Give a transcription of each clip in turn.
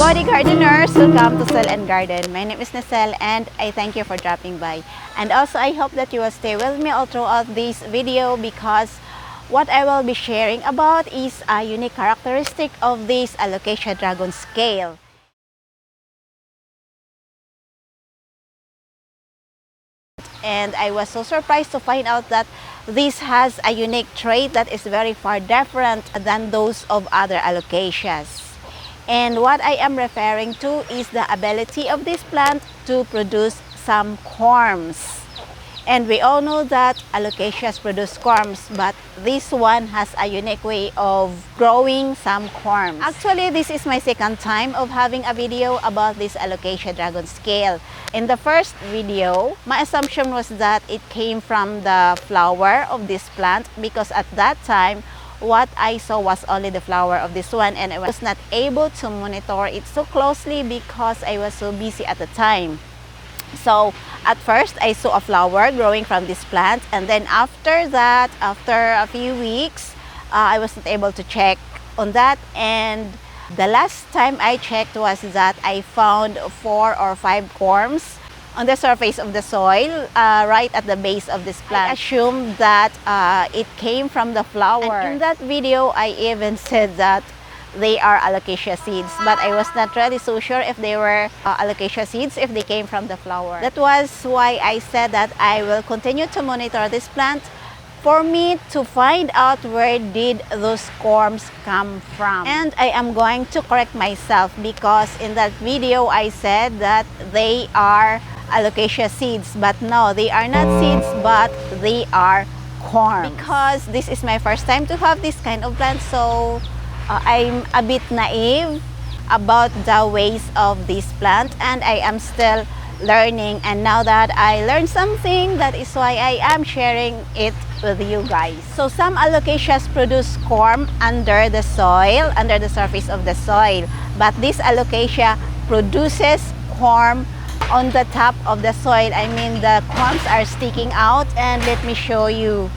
Howdy gardeners! Welcome to Cell and Garden. My name is Nacelle and I thank you for dropping by. And also I hope that you will stay with me all throughout this video because what I will be sharing about is a unique characteristic of this Alocasia dragon scale. And I was so surprised to find out that this has a unique trait that is very far different than those of other Alocasias. And what I am referring to is the ability of this plant to produce some corms. And we all know that Alocasias produce corms, but this one has a unique way of growing some corms. Actually, this is my second time of having a video about this Alocasia dragon scale. In the first video, my assumption was that it came from the flower of this plant because at that time, what I saw was only the flower of this one and I was not able to monitor it so closely because I was so busy at the time. So at first I saw a flower growing from this plant, and then after that, after a few weeks, I wasn't able to check on that, and the last time I checked was that I found 4 or 5 corms on the surface of the soil, right at the base of this plant. I assumed that it came from the flower. And in that video, I even said that they are Alocasia seeds, but I was not really so sure if they were Alocasia seeds, if they came from the flower. That was why I said that I will continue to monitor this plant for me to find out where did those corms come from. And I am going to correct myself because in that video I said that they are Alocasia seeds, but no, they are not seeds, but they are corms. Because this is my first time to have this kind of plant, so I'm a bit naive about the ways of this plant and I am still learning, and now that I learned something, that is why I am sharing it with you guys. So some Alocasias produce corm under the soil, under the surface of the soil, but this Alocasia produces corm on the top of the soil. I mean, the corms are sticking out, and let me show you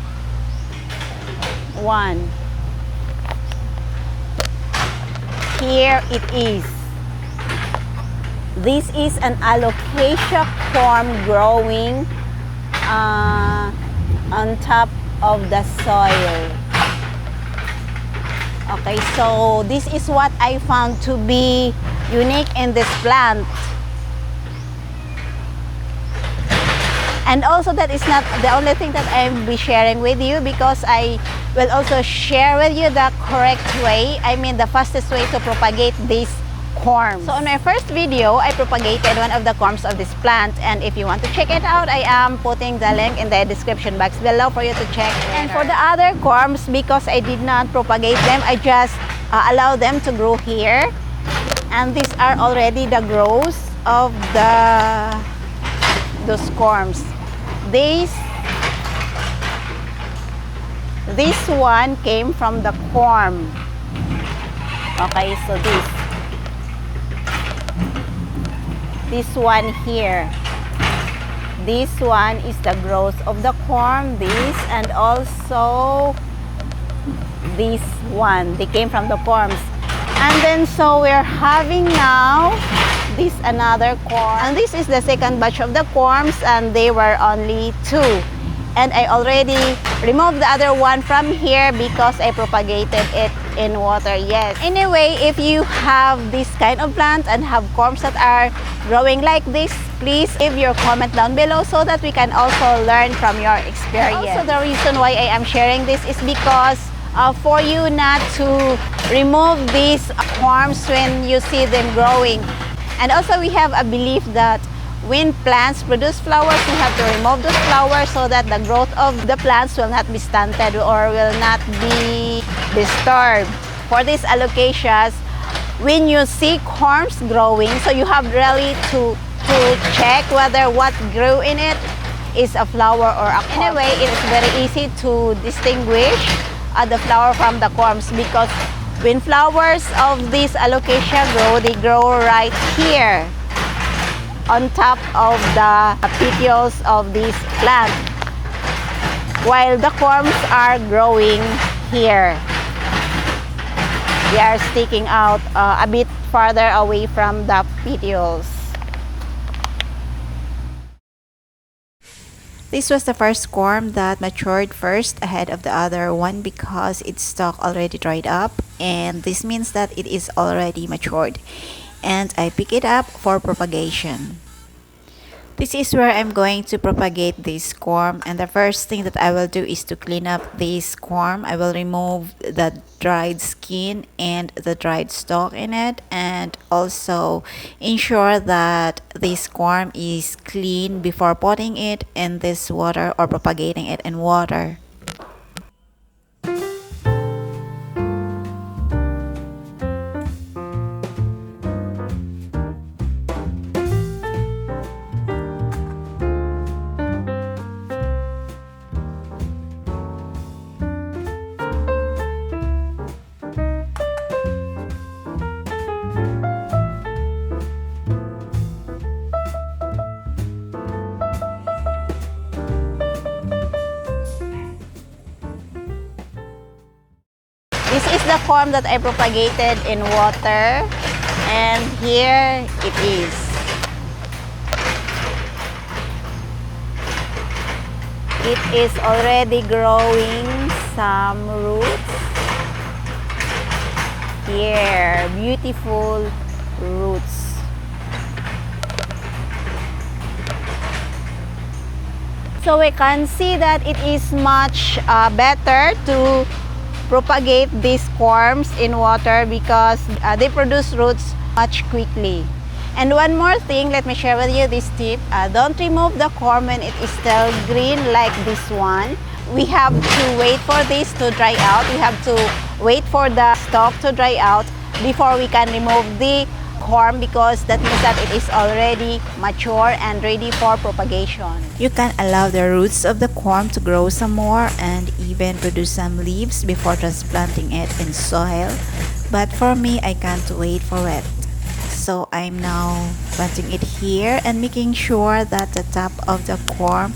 one. Here it is. This is an Alocasia corm growing on top of the soil. Okay, so this is what I found to be unique in this plant. And also, that is not the only thing that I will be sharing with you, because I will also share with you the correct way, I mean the fastest way to propagate these corms. So in my first video, I propagated one of the corms of this plant, and if you want to check it out, I am putting the link in the description box below for you to check. And for the other corms, because I did not propagate them, I just allow them to grow here. And these are already the growths of those corms. This one came from the corm. Okay, so this one here, this one is the growth of the corm, this, and also this one, they came from the corms. And then so we're having now this another corm, and this is the second batch of the corms, and they were only 2, and I already removed the other one from here because I propagated it in water. Yes, anyway, if you have this kind of plant and have corms that are growing like this, please leave your comment down below so that we can also learn from your experience. Also, the reason why I am sharing this is because for you not to remove these corms when you see them growing. And also, we have a belief that when plants produce flowers, we have to remove those flowers so that the growth of the plants will not be stunted or will not be disturbed. For these Alocasias, when you see corms growing, so you have really to check whether what grew in it is a flower or a corm. Anyway, it is very easy to distinguish the flower from the corms, because when flowers of this Alocasia grow, they grow right here on top of the petioles of this plant, while the corms are growing here. they are sticking out a bit farther away from the petioles. This was the first corm that matured first ahead of the other one because its stalk already dried up, and this means that it is already matured, and I pick it up for propagation. This is where I'm going to propagate this corm, and the first thing that I will do is to clean up this corm. I will remove the dried skin and the dried stalk in it, and also ensure that this corm is clean before putting it in this water or propagating it in water. This is the corm that I propagated in water, and here it is. It is already growing some roots. Here, beautiful roots. So we can see that it is much better to propagate these corms in water because they produce roots much quickly. And one more thing, let me share with you this tip. Don't remove the corm when it is still green like this one. We have to wait for this to dry out. We have to wait for the stalk to dry out before we can remove the corm, because that means that it is already mature and ready for propagation. You can allow the roots of the corm to grow some more and even produce some leaves before transplanting it in soil. But for me, I can't wait for it. So I'm now planting it here and making sure that the top of the corm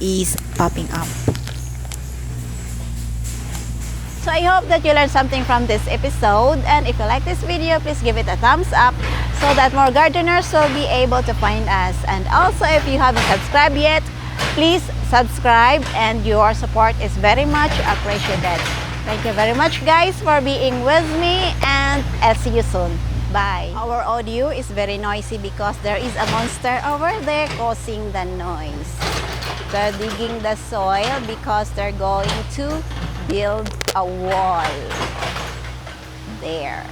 is popping up. So I hope that you learned something from this episode, and if you like this video, please give it a thumbs up so that more gardeners will be able to find us. And also, if you haven't subscribed yet, please subscribe, and your support is very much appreciated. Thank you very much, guys, for being with me, and I'll see you soon. Bye. Our audio is very noisy because there is a monster over there causing the noise. They're digging the soil because they're going to build a wall there.